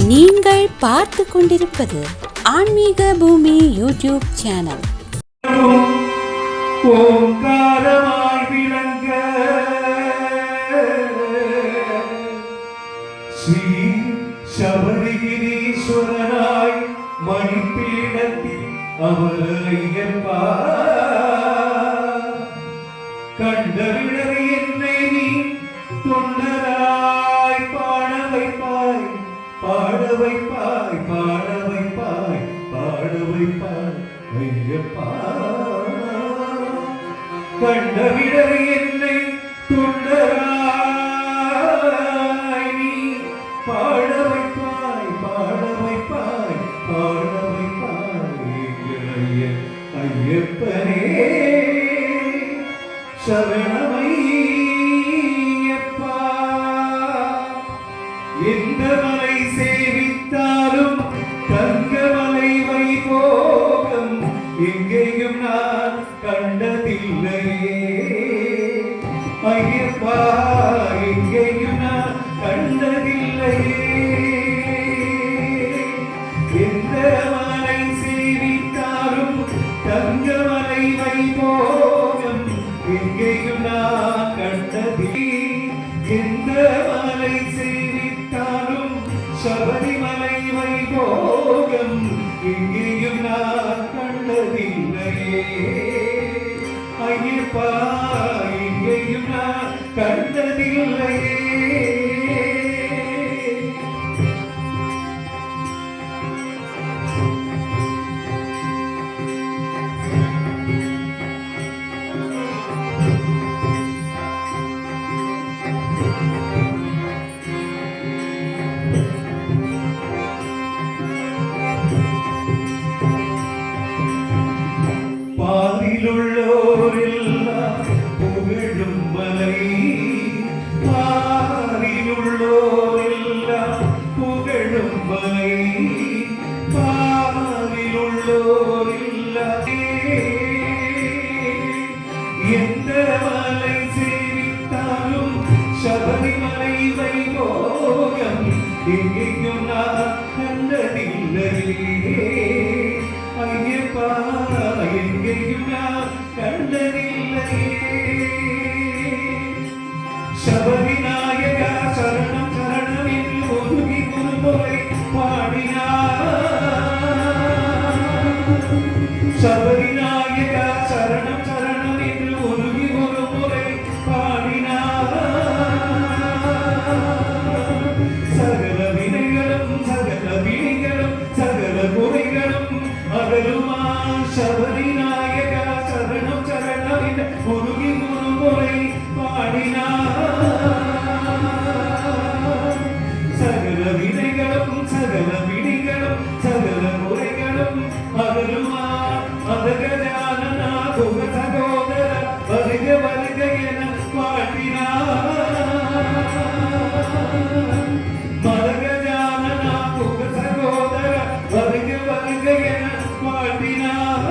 நீங்கள் பார்த்து கொண்டிருப்பது ஆன்மீக பூமி யூடியூப் சேனல். ஓங்காரமாய் விளங்க ஸ்ரீ சபரிகிரீஸ்வரனாய் மணிப்பீடத்தில் அவர் ஐயப்பா கண்டவிடரை என்னை நீ தொண்டராய் பாட வைப்பாய் பாட வைப்பாய் பாட வைப்பாய் பாட வைப்பாய் ஐயப்பா கண்டவிடரை என்னை தொண்டராய் நீ பாட வைப்பாய் பாட வைப்பாய் பாட வைப்பாய் ஐயப்பனே சரணமையப்பா. எந்த மலை சேவித்தாலும் தங்கமலை வைபோகம் எங்கேயும் நான் கண்டதில்லையே ஐயப்பா, எங்கேயும் நான் கண்டதில்லையே. எந்த மலை சேவித்தாலும் தங்கமலை வைபோகம் எங்கேயும் நான் கண்டதில்லை. எந்த மலை சேவித்தாலும் சபரிமலை வைபோகம் எங்கேயும் நான் கண்டதில்லையே ஐயப்பா, எங்கேயும் நான் கண்டதில்லையே. பாரிலுள்ளோரெல்லாம் புகழும் மலை, பாரிலுள்ளோரெல்லாம் புகழும் மலை, பாரிலுள்ளோரெல்லாம். எந்த மலை சேவித்தாலும் சபரிமலை வைபோகம் எங்கேயும் நான் கண்டதில்லையே ஐயப்பா, எங்கேயும் நான் கண்டதில்லையே. சபரிநாயகா சரணம் சரணம் என்று ஒதுங்கி குருமுறை பாடினார். சபரிநாயகா சரணம் சரணம் என்று ஒதுங்கி குருமுறை பாடினார். சகல வினைகளும் சகல வினைகளும் சகல குறைகளும் அகலுமா சபரிநாயகா சரணம் சரணம் என்று ஒதுங்கி குருமுறை பாடினார். சகல வினைகளும் சகல வினைகளும் சகல குறைகளும் அகலுமா அதகஜானனா குக சகோதர வருக வருக என பாடினார். மதகஜானனா குக சகோதர வருக வருக என பாடினார்.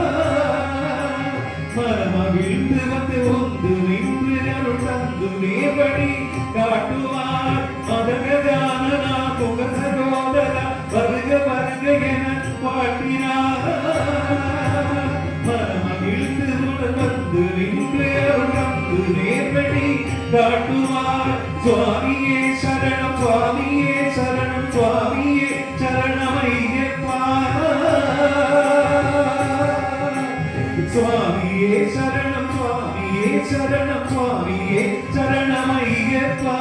மரமகிழ்ந்து வந்து ஒன்று நின்று அருள் தந்து நேபடி காட்டுவார். மதகஜானனா குக சகோதர வருக வருக என பாடினார். மரமகிழ்ந்து வந்து நின்று அருள் தந்து நேபடி காட்டுவார். சுவாமியே சரணம் சுவாமியே சரணம் சுவாமியே சரணமையப்பா. சுவாமியே சரணம் சுவாமியே சரணம் சுவாமியே சரணமையப்பா.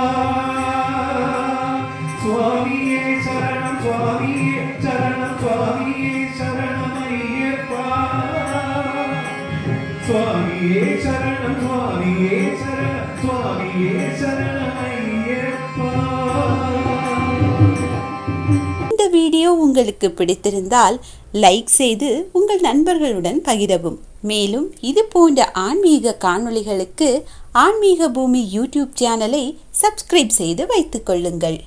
சுவாமியே சரணம் சுவாமியே சரணம் சுவாமியே சரணமையப்பா. சுவாமியே சரணம் சுவாமியே சரணம் சுவாமியே சரணமையப்பா. இந்த வீடியோ உங்களுக்கு பிடித்திருந்தால் லைக் செய்து உங்கள் நண்பர்களுடன் பகிரவும். மேலும் இது போன்ற ஆன்மீக காணொளிகளுக்கு ஆன்மீக பூமி யூடியூப் சேனலை சப்ஸ்கிரைப் செய்து வைத்துக் கொள்ளுங்கள்.